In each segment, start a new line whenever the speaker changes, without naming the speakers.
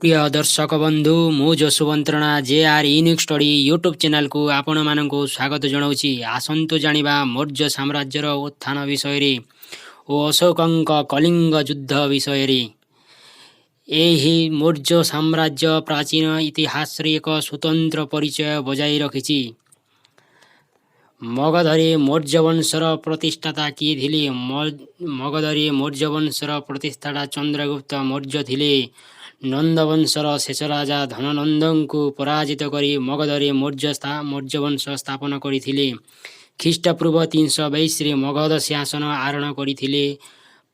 प्रिय दर्शक बंधु मु जसवंतरणा JR unique study YouTube channel को आपण मानक स्वागत जनाऊँगी। आसतु जानिबा मौर्य साम्राज्यर उत्थान विषय और अशोकंक कलिंग युद्ध विषय। एही मौर्य साम्राज्य प्राचीन इतिहास एक स्वतंत्र परिचय बजाई रखिछि। मगधरे मौर्य वंशर प्रतिष्ठाता किए थिले? मगधरे मौर्य वंशर प्रतिष्ठाता चंद्रगुप्त मौर्य थिले। नंदवंशर शेष राजा धननंदन को पराजित करी मगधरे मौर्य वंश स्थापन करथिले। ख्रीष्टपूर्व 322 रे मगध सिंहासन आरोहण करथिले।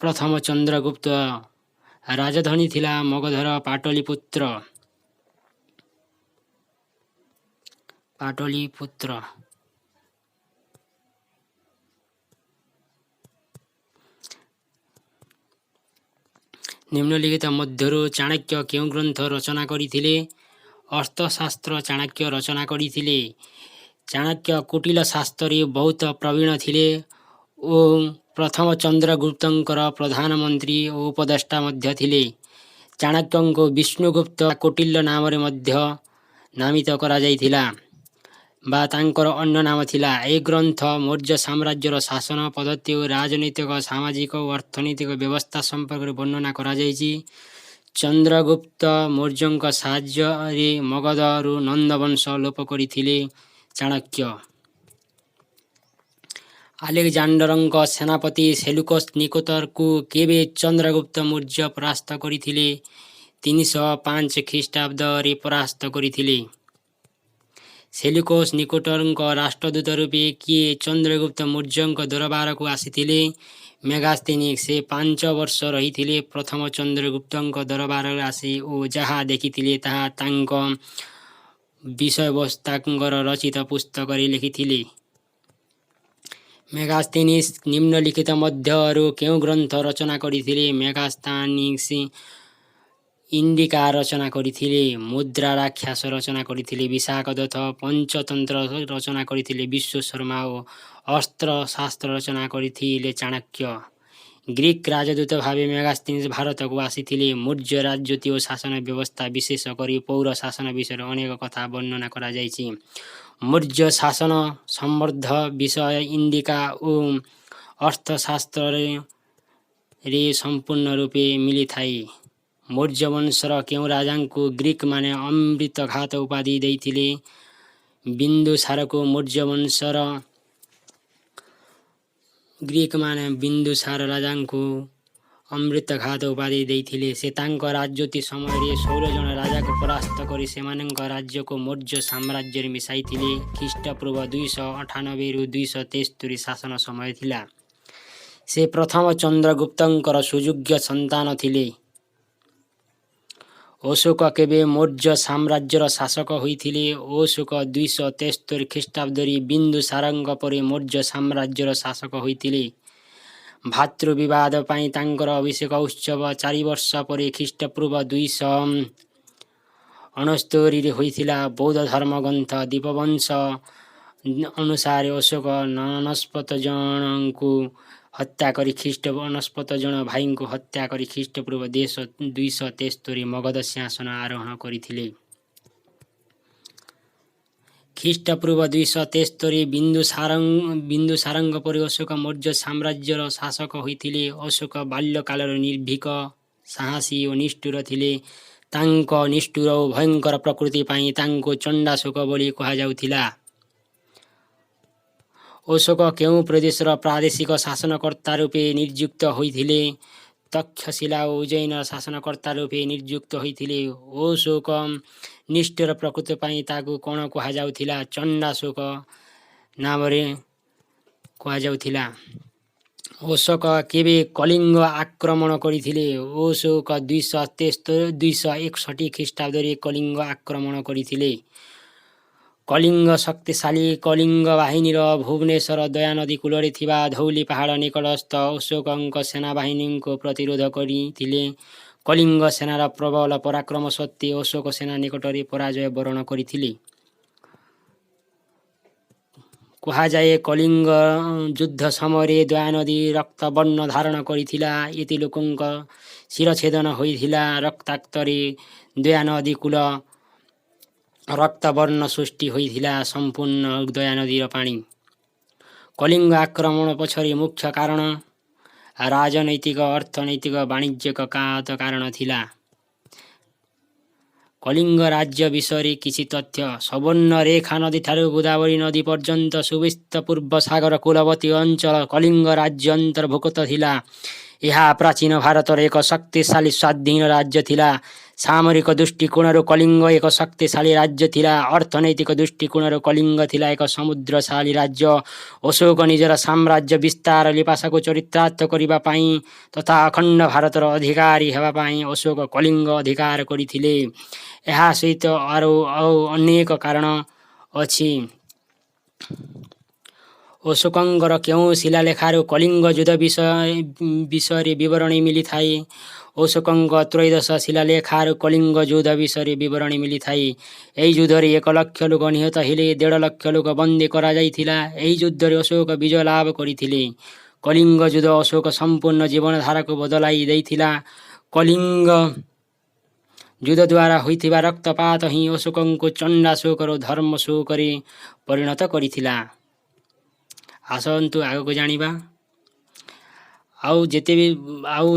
प्रथम चंद्रगुप्त राजधानी थिला मगधर पाटलिपुत्र। निम्नलिखित मध्यरु चाणक्य केउं ग्रंथ रचना करथिले? अर्थशास्त्र चाणक्य रचना करथिले। चाणक्य कुटिल शास्त्र बहुत प्रवीण थिले और प्रथम चंद्रगुप्तंकर प्रधानमंत्री और उपदेष्टा मध्य थिले। चाणक्य को विष्णुगुप्त कौटिल्य नाम रे मध्य नामित करा जायथिला बा तांकर अन्य नाम थिला। ए ग्रंथ मौर्य साम्राज्यर शासन पद्धति और राजनीतिक सामाजिक और अर्थनैतिक व्यवस्था संपर्क वर्णना करा जायछि। चंद्रगुप्त मौर्यंक साहाय्य मगधरु नंदवंश लोप करथिले चाणक्य। आलेक्जांडरंक सेनापति सेलुकस निकोटर को केबे चंद्रगुप्त मौर्य परास्त करथिले? 305 ख्रीष्टाब्द रे परास्त करथिले। सेलुकस निकोटरंक राष्ट्रदूत रूपे किए चंद्रगुप्त मौर्यंक दरबार को आसीथिले? मेगास्थेनिक से 5 वर्ष रही प्रथम चंद्रगुप्तंक दरबार आसी ओ जहा देखिथिले ताहा तांक विषय वस्तांकर रचित पुस्तक लिखिथिले। मेगास्थेनिस निम्नलिखित मध्यरु केउं ग्रंथ रचना करथिले? मेगास्थेनिस इंडिका रचना करथिले। मुद्रा राक्षस रचना करथिले। विशाखदत्त पंचतंत्र रचना करथिले। विश्वशर्मा और अस्त्र शास्त्र रचना करथिले चाणक्य। ग्रीक राजदूत भावे मेगास्थेनिस भारत को आसीथिले। मौर्य राजनीति और शासन व्यवस्था विशेष करी पौर शासन विषय अनेक कथा वर्णना करा जायछि। मौर्य शासन संबंध विषय इंडिका और अर्थशास्त्र रे संपूर्ण रूपे मिली थाई। मौर्य वंशर केउं राजा को ग्रीक माने अमृत घात उपाधि देइथिले? बिंदुसार को मौर्य वंशर ग्रीक माने बिंदुसार राजा को अमृत घात उपाधि देइथिले। से तांक राजनीति समय रे 16 जन राजा को परास्त करी सेमानंक राज्य को मौर्य साम्राज्य रे मिसाइथिले। ख्रीष्टपूर्व 298 रु 273 शासन समय थिला। से प्रथम चंद्रगुप्तंकर सुयोग्य संतान थिले। अशोक केबे मौर्य साम्राज्यर शासक होइथिले? अशोक 273 ख्रीष्टाब्द रे बिंदुसारंक परे मौर्य साम्राज्यर शासक होइथिले। भातृ विवाद पाई तांकर अभिषेक उत्सव 4 वर्ष परे ख्रीष्टपूर्व 269 रे होइथिला। बौद्ध धर्म ग्रंथ दीपवंश अनुसार अशोक 69 जन को हत्या करी ख्रीष्ट 69 जन भाई को हत्या करी ख्रीष्टपूर्व 273 मगध सिंहासन आरोहण करथिले। ख्रीष्टपूर्व 273 बिंदुसारंक परे अशोक मौर्य साम्राज्यर शासक होइथिले। अशोक बाल्यकाल निर्भीक साहसी और निष्ठुर थिले। तांक निष्ठुर और भयंकर प्रकृति पाई तांको चंडाशोक बोली कहा जाउथिला। अशोक केउं प्रदेशर प्रादेशिक शासनकर्ता रूपे नियुक्त होइथिले? तक्षशिला और उज्जैन शासनकर्ता रूपे नियुक्त होइथिले। अशोक निष्ठुर प्रकृति पाई ताकू कोण कहा जाउथिला? चंडाशोक नाम रे कहा जाउथिला। अशोक केबे कलिंग आक्रमण करथिले? अशोक 261 ख्रीष्टाब्द रे कलिंग आक्रमण करथिले। कलिंग शक्तिशाली कलिंग बाहिनी भुवनेश्वर दया नदी कूल थिबा धौली पहाड़ निकटस्थ अशोकंक सेनाबाहिनी को प्रतिरोध करथिले। कलिंग सेनार प्रबल पराक्रम सत्वे अशोक सेना निकटरे पराजय वरण करथिले। कुहाଯାଏ कलिंग युद्ध समय दया नदी रक्त वर्ण धारण करथिला। एति लोकंक शिरछेदन होइथिला। रक्ताक्तरे ଦୟା ନଦୀ କୂଳ ରକ୍ତବର୍ଣ୍ଣ ସୃଷ୍ଟି ହୋଇଥିଲା ସମ୍ପୂର୍ଣ୍ଣ ଦୟା ନଦୀର ପାଣି। କଳିଙ୍ଗ ଆକ୍ରମଣ ପଛରେ ମୁଖ୍ୟ କାରଣ ରାଜନୈତିକ, ଅର୍ଥନୈତିକ, ବାଣିଜ୍ୟିକ କାରଣ ଥିଲା। କଳିଙ୍ଗ ରାଜ୍ୟ ବିଷୟରେ କିଛି ତଥ୍ୟ। ସୁବର୍ଣ୍ଣରେଖା ନଦୀଠାରୁ ଗୋଦାବରୀ ନଦୀ ପର୍ଯ୍ୟନ୍ତ ସୁବିସ୍ତ ପୂର୍ବ ସାଗର କୂଳବର୍ତ୍ତୀ ଅଞ୍ଚଳ କଳିଙ୍ଗ ରାଜ୍ୟ ଅନ୍ତର୍ଭୁକ୍ତ ଥିଲା। ଏହା ପ୍ରାଚୀନ ଭାରତର ଏକ ଶକ୍ତିଶାଳୀ ସ୍ୱାଧୀନ ରାଜ୍ୟ ଥିଲା। ସାମରିକ ଦୃଷ୍ଟିକୋଣରୁ କଳିଙ୍ଗ ଏକ ଶକ୍ତିଶାଳୀ ରାଜ୍ୟ ଥିଲା। ଅର୍ଥନୈତିକ ଦୃଷ୍ଟିକୋଣରୁ କଳିଙ୍ଗ ଥିଲା ଏକ ସମୃଦ୍ଧଶାଳୀ ରାଜ୍ୟ। ଅଶୋକ ନିଜର ସାମ୍ରାଜ୍ୟ ବିସ୍ତାର ଲିପାସାକୁ ଚରିତାର୍ଥ କରିବା ପାଇଁ ତଥା ଅଖଣ୍ଡ ଭାରତର ଅଧିକାରୀ ହେବା ପାଇଁ ଅଶୋକ କଳିଙ୍ଗ ଅଧିକାର କରିଥିଲେ। ଏହା ସହିତ ଆଉ ଅନେକ କାରଣ ଅଛି। ଅଶୋକଙ୍କର କେଉଁ ଶିଳାଲେଖରୁ କଳିଙ୍ଗ ଯୁଦ୍ଧ ବିଷୟରେ ବିବରଣୀ ମିଳିଥାଏ? ଅଶୋକଙ୍କ ତ୍ରୟୋଦଶ ଶିଳାଲେଖରୁ କଳିଙ୍ଗ ଯୁଦ୍ଧ ବିଷୟରେ ବିବରଣୀ ମିଳିଥାଏ। ଏହି ଯୁଦ୍ଧରେ 1,00,000 ଲୋକ ନିହତ ହେଲେ, 1.5 ଲକ୍ଷ ଲୋକ ବନ୍ଦୀ କରାଯାଇଥିଲା। ଏହି ଯୁଦ୍ଧରେ ଅଶୋକ ବିଜୟ ଲାଭ କରିଥିଲେ। କଳିଙ୍ଗ ଯୁଦ୍ଧ ଅଶୋକ ସମ୍ପୂର୍ଣ୍ଣ ଜୀବନଧାରାକୁ ବଦଳାଇ ଦେଇଥିଲା। କଳିଙ୍ଗ ଯୁଦ୍ଧ ଦ୍ୱାରା ହୋଇଥିବା ରକ୍ତପାତ ହିଁ ଅଶୋକଙ୍କୁ ଚଣ୍ଡାଶୋକରୁ ଧର୍ମଶୋକରେ ପରିଣତ କରିଥିଲା। ଆସନ୍ତୁ ଆଗକୁ ଜାଣିବା। ଆଉ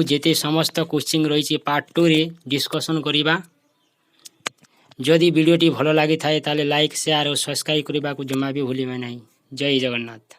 ଯେତେ ସମସ୍ତ କୋଶ୍ଚିନ୍ ରହିଛି ପାର୍ଟ 2ରେ ଡିସ୍କସନ୍ କରିବା। ଯଦି ଭିଡ଼ିଓଟି ଭଲ ଲାଗିଥାଏ ତାହେଲେ ଲାଇକ୍, ସେୟାର ଓ ସବସ୍କ୍ରାଇବ୍ କରିବାକୁ ଜମା ବି ଭୁଲିବେ ନାହିଁ। ଜୟ ଜଗନ୍ନାଥ।